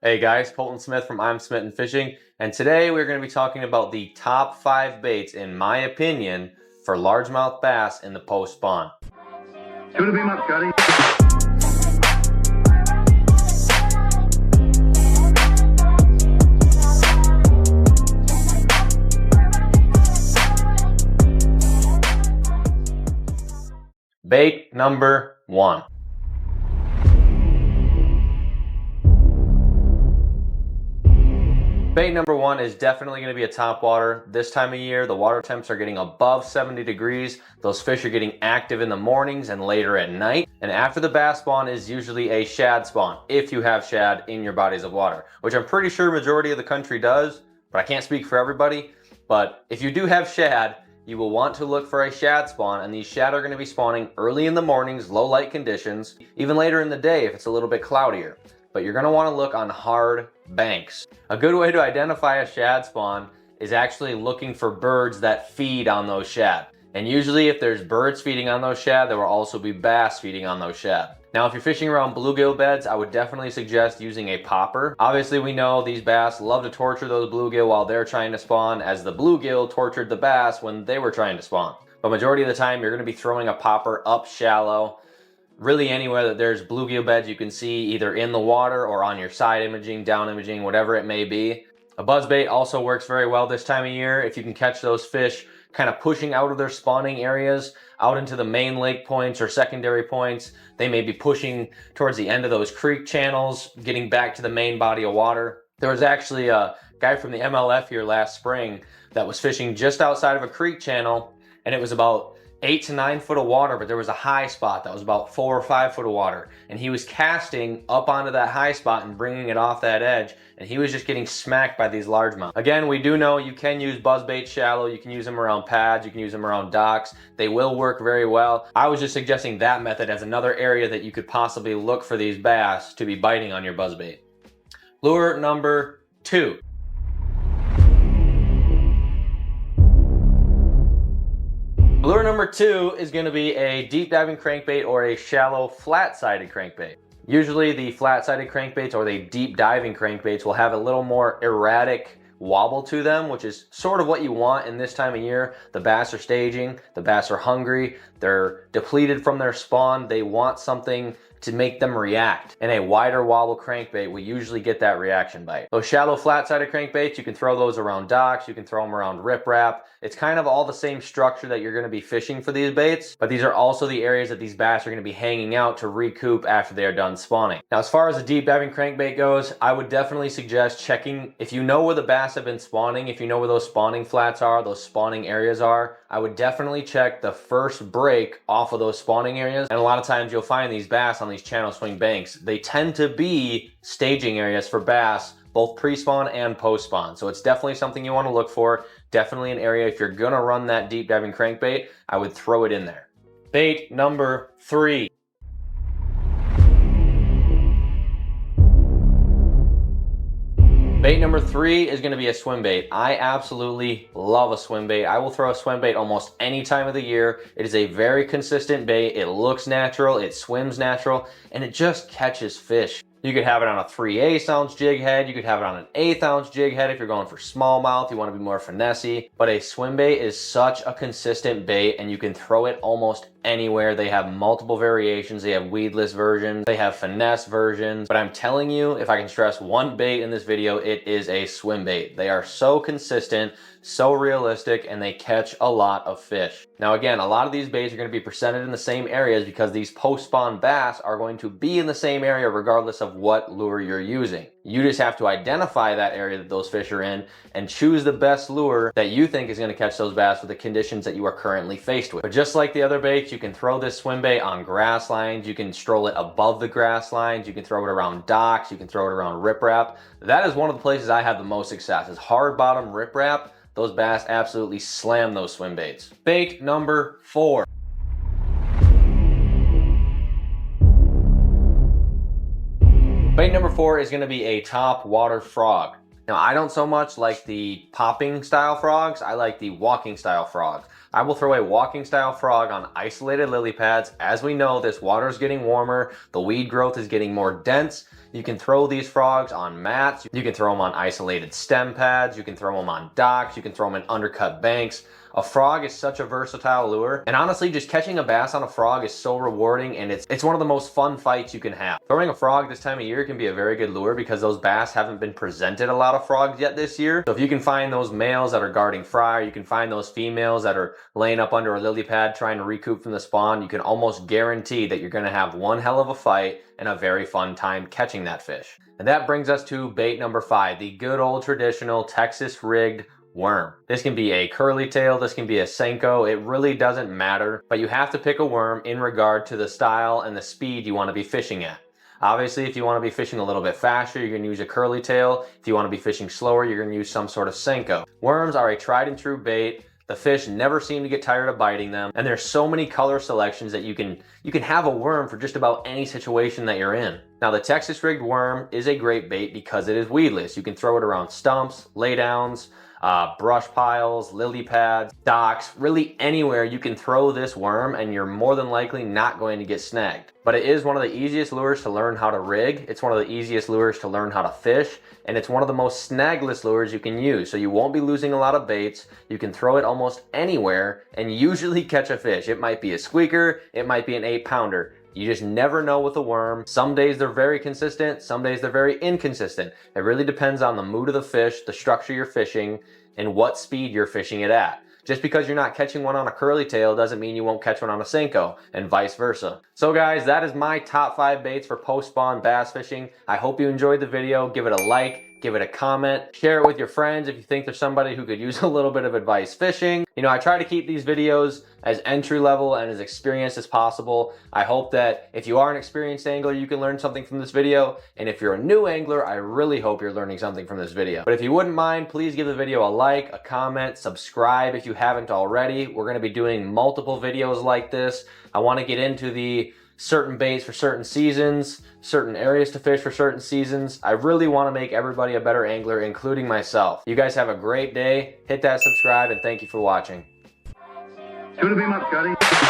Hey guys, Colton Smith from I'm Smitten Fishing, and today we're going to be talking about the top 5 baits, in my opinion, for largemouth bass in the post-spawn. It's going to be my Scotty. Bait number 1. Bait number 1 is definitely going to be a topwater. This time of year, the water temps are getting above 70 degrees. Those fish are getting active in the mornings and later at night. And after the bass spawn is usually a shad spawn, if you have shad in your bodies of water, which I'm pretty sure majority of the country does, but I can't speak for everybody. But if you do have shad, you will want to look for a shad spawn, and these shad are going to be spawning early in the mornings, low light conditions, even later in the day if it's a little bit cloudier. But you're going to want to look on hard banks. A good way to identify a shad spawn is actually looking for birds that feed on those shad. And usually if there's birds feeding on those shad, there will also be bass feeding on those shad. Now, if you're fishing around bluegill beds, I would definitely suggest using a popper. Obviously, we know these bass love to torture those bluegill while they're trying to spawn, as the bluegill tortured the bass when they were trying to spawn. But majority of the time, you're going to be throwing a popper up shallow. Really anywhere that there's bluegill beds you can see, either in the water or on your side imaging, down imaging, whatever it may be. A buzzbait also works very well this time of year if you can catch those fish kind of pushing out of their spawning areas out into the main lake points or secondary points. They may be pushing towards the end of those creek channels, getting back to the main body of water. There was actually a guy from the MLF here last spring that was fishing just outside of a creek channel, and it was about 8 to 9 foot of water, but there was a high spot that was about 4 or 5 foot of water, and he was casting up onto that high spot and bringing it off that edge, and he was just getting smacked by these largemouth. Again, we do know you can use buzzbait shallow, you can use them around pads, you can use them around docks. They will work very well. I was just suggesting that method as another area that you could possibly look for these bass to be biting on your buzzbait. Lure number 2. Lure number 2 is going to be a deep diving crankbait or a shallow flat-sided crankbait. Usually the flat-sided crankbaits or the deep diving crankbaits will have a little more erratic wobble to them, which is sort of what you want in this time of year. The bass are staging, the bass are hungry, they're depleted from their spawn, they want something to make them react. And a wider wobble crankbait will usually get that reaction bite. Those shallow flat-sided crankbaits, you can throw those around docks, you can throw them around riprap. It's kind of all the same structure that you're going to be fishing for these baits, but these are also the areas that these bass are going to be hanging out to recoup after they are done spawning. Now, as far as a deep diving crankbait goes, I would definitely suggest checking, if you know where the bass have been spawning, if you know where those spawning flats are, those spawning areas are, I would definitely check the first break off of those spawning areas. And a lot of times you'll find these bass on these channel swing banks. They tend to be staging areas for bass, both pre-spawn and post-spawn. So it's definitely something you want to look for. Definitely an area, if you're going to run that deep diving crankbait, I would throw it in there. Bait number 3. Bait number 3 is going to be a swim bait. I absolutely love a swim bait. I will throw a swim bait almost any time of the year. It is a very consistent bait. It looks natural, it swims natural, and it just catches fish. You could have it on a 3/8 ounce jig head. You could have it on an 1/8 ounce jig head if you're going for smallmouth, you want to be more finessey. But a swim bait is such a consistent bait, and you can throw it almost anywhere. They have multiple variations. They have weedless versions. They have finesse versions. But I'm telling you, if I can stress one bait in this video, it is a swim bait. They are so consistent, so realistic, and they catch a lot of fish. Now again, a lot of these baits are going to be presented in the same areas because these post-spawn bass are going to be in the same area regardless of what lure you're using. You just have to identify that area that those fish are in and choose the best lure that you think is going to catch those bass with the conditions that you are currently faced with. But just like the other baits, you can throw this swim bait on grass lines, you can stroll it above the grass lines, you can throw it around docks, you can throw it around riprap. That is one of the places I have the most success, is hard bottom riprap. Those bass absolutely slam those swim baits. Bait number 4. Bait number 4 is going to be a top water frog. Now, I don't so much like the popping style frogs. I like the walking style frogs. I will throw a walking style frog on isolated lily pads. As we know, this water is getting warmer, the weed growth is getting more dense, You can throw these frogs on mats, you can throw them on isolated stem pads, you can throw them on docks, you can throw them in undercut banks. A frog is such a versatile lure, and honestly, just catching a bass on a frog is so rewarding, and it's one of the most fun fights you can have. Throwing a frog this time of year can be a very good lure because those bass haven't been presented a lot of frogs yet this year. So if you can find those males that are guarding fry, or you can find those females that are laying up under a lily pad trying to recoup from the spawn, you can almost guarantee that you're gonna have one hell of a fight and a very fun time catching that fish. And that brings us to bait number 5, the good old traditional Texas rigged worm. This can be a curly tail, this can be a Senko, it really doesn't matter, but you have to pick a worm in regard to the style and the speed you want to be fishing at. Obviously, if you want to be fishing a little bit faster, you're going to use a curly tail. If you want to be fishing slower, you're going to use some sort of Senko. Worms are a tried and true bait. The fish never seem to get tired of biting them, and there's so many color selections that you can have a worm for just about any situation that you're in. Now, the Texas rigged worm is a great bait because it is weedless. You can throw it around stumps, laydowns, brush piles, lily pads, docks, really anywhere you can throw this worm and you're more than likely not going to get snagged. But it is one of the easiest lures to learn how to rig. It's one of the easiest lures to learn how to fish, and it's one of the most snagless lures you can use. So you won't be losing a lot of baits. You can throw it almost anywhere and usually catch a fish. It might be a squeaker, it might be an 8-pounder. You just never know with a worm. Some days they're very consistent, some days they're very inconsistent. It really depends on the mood of the fish, the structure you're fishing, and what speed you're fishing it at. Just because you're not catching one on a curly tail doesn't mean you won't catch one on a Senko, and vice versa. So guys, that is my top 5 baits for post-spawn bass fishing. I hope you enjoyed the video. Give it a like, give it a comment, share it with your friends if you think there's somebody who could use a little bit of advice fishing. You know, I try to keep these videos as entry level and as experienced as possible. I hope that if you are an experienced angler, you can learn something from this video. And if you're a new angler, I really hope you're learning something from this video. But if you wouldn't mind, please give the video a like, a comment, subscribe if you haven't already. We're gonna be doing multiple videos like this. I wanna get into the certain baits for certain seasons, certain areas to fish for certain seasons. I really want to make everybody a better angler, including myself. You guys have a great day. Hit that subscribe, and thank you for watching. It's going to be much, Scotty.